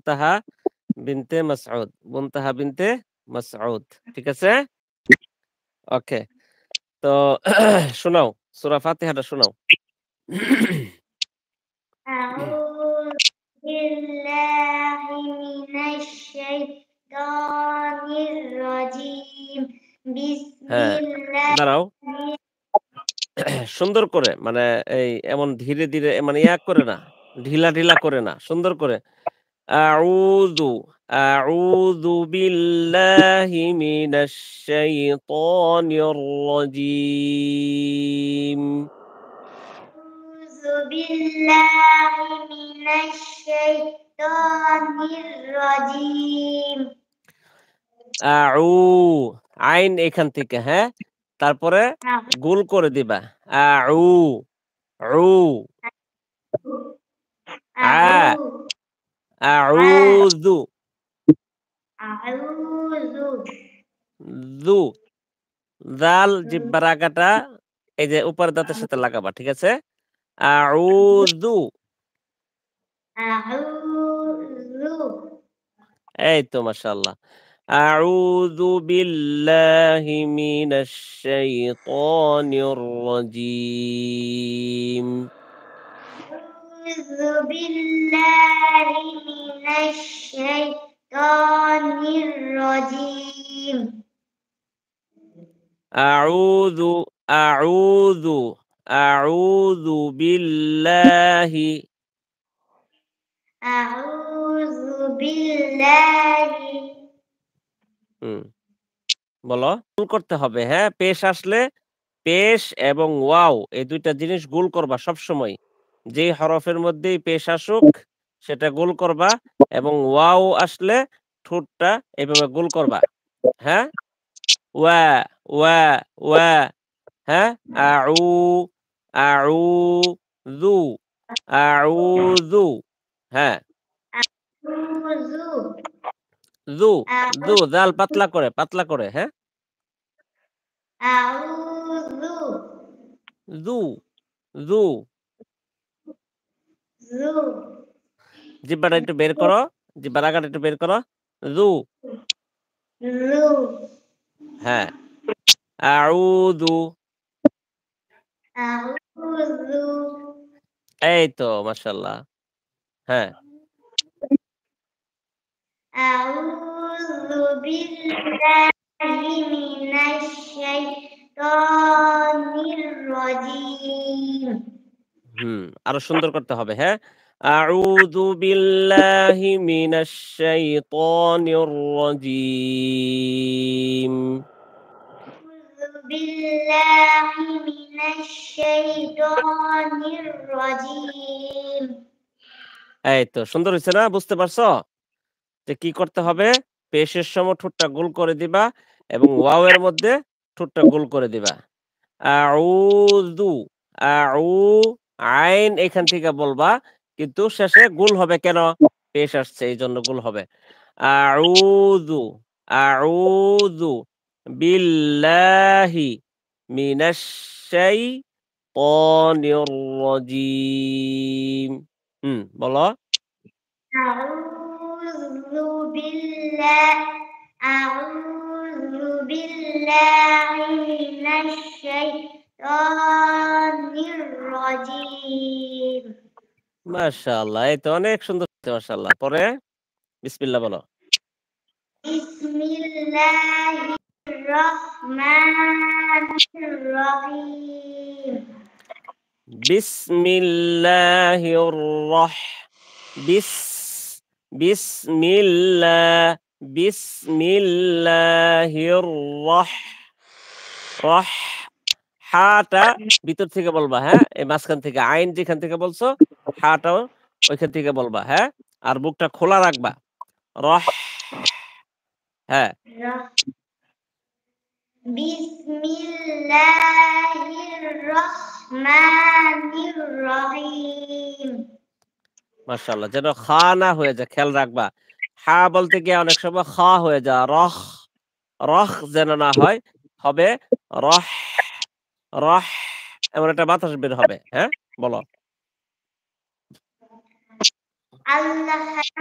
মুনতাহা বিনতে মাসউদ। মুনতাহা বিনতে মাসউদ। ঠিক আছে? ওকে। তো শোনাও। সূরা ফাতিহাটা শোনাও। أعوذ بالله من الشيطان الرجيم بسم হ্যাঁ, الله দাঁড়াও। সুন্দর করে মানে এই এমন ধীরে, ধীরে মানে করে না। ঢিলা, ঢিলা করে না। সুন্দর করে। আউযু আউযু বিল্লাহি মিনাশ শাইতানির রাজীম। أعوذ بالله من الشيطان الرجيم আউ আইন এখান থেকে, হ্যাঁ? তারপরে গোল করে দিবা। আউ উ আ أعوذ আউযু أعوذ যু জাল জিহ্বার আগাটা এই যে উপরের দাঁতের সাথে লাগাবা। ঠিক আছে? আউযু। أعوذ এই তো মাশাআল্লাহ। আউযু বিল্লাহি মিনাশ শাইতানির রাজীম। أعوذ بالله من الشيطان الرجيم আউযু আউযু আউযু বিল্লাহি। أعوذ بالله হুম, বলো। গোল করতে হবে, হ্যাঁ? পেশ আসলে পেশ এবং ওয়াও এই ২ টা জিনিস গোল করবা সবসময়। যেই হরফের মধ্যেই পেশ আসুক সেটা গোল করবা এবং ওয়াও আসলে ঠোঁটটা এভাবে গোল করবা। হ্যাঁ? ওয়া, ওয়া, ওয়া, হ্যাঁ? আউ, আউযু, আউযু, হ্যাঁ? أعوذ যু, যু জাল পাতলা করে, পাতলা করে, হ্যাঁ? أعوذ যু, যু। ذو জিহ্বাটা একটু বের করো। জিহ্বার আগাটা একটু বের করো। যু, ذو হ্যাঁ। আউযু। أعوذ এই তো মাশাআল্লাহ। হ্যাঁ। أعوذ بالله من الشيطان الرجيم হুম, আরো সুন্দর করতে হবে, হ্যাঁ? আউযু বিল্লাহি মিনাশ শাইতানির রাজীম। أعوذ بالله من الشيطان الرجيم এই তো সুন্দর হইছে না? বুঝতে পারছো? যে কি করতে হবে? পেশের সময় ঠোঁটটা গোল করে দিবা এবং ওয়াও এর মধ্যে ঠোঁটটা গোল করে দিবা। আউযু, আউ আইন এখান থেকে বলবা। কিন্তু শেষে গোল হবে কেন? পেশ আসছে এইজন্য গোল হবে। আউযু, আউযু বিল্লাহি মিনাশ শাইতানির রাজীম। বলো। أعوذ بالله أعوذ بالله من الشيطان الرجيم মাশাআল্লাহ। এই তো অনেক সুন্দর হচ্ছে মাশাআল্লাহ। পরে বিসমিল্লাহ বলো। بسم الله الرحمن الرحيم বিসমিল্লাহির রাহ বিস বিসমিল্লাহ বিসমিল্লাহির রাহ রাহ হাটা ভিতর থেকে বলবা, হ্যাঁ? এই মাঝখান থেকে আইন যেখান থেকে বলছো হাটাও ওইখান থেকে বলবা, হ্যাঁ? আর মুখটা খোলা রাখবা। রহ, হ্যাঁ। بسم الله الرحمن الرحيم মাশাআল্লাহ যেন খা না হয়ে যায় খেয়াল রাখবা। হা বলতে গিয়ে অনেক সময় খ হয়ে যায়। রহ, রহ যেন না হয়। হবে রহ, রহ এমন একটা বাতাস বের হবে। হ্যাঁ? বলো। আল্লাহ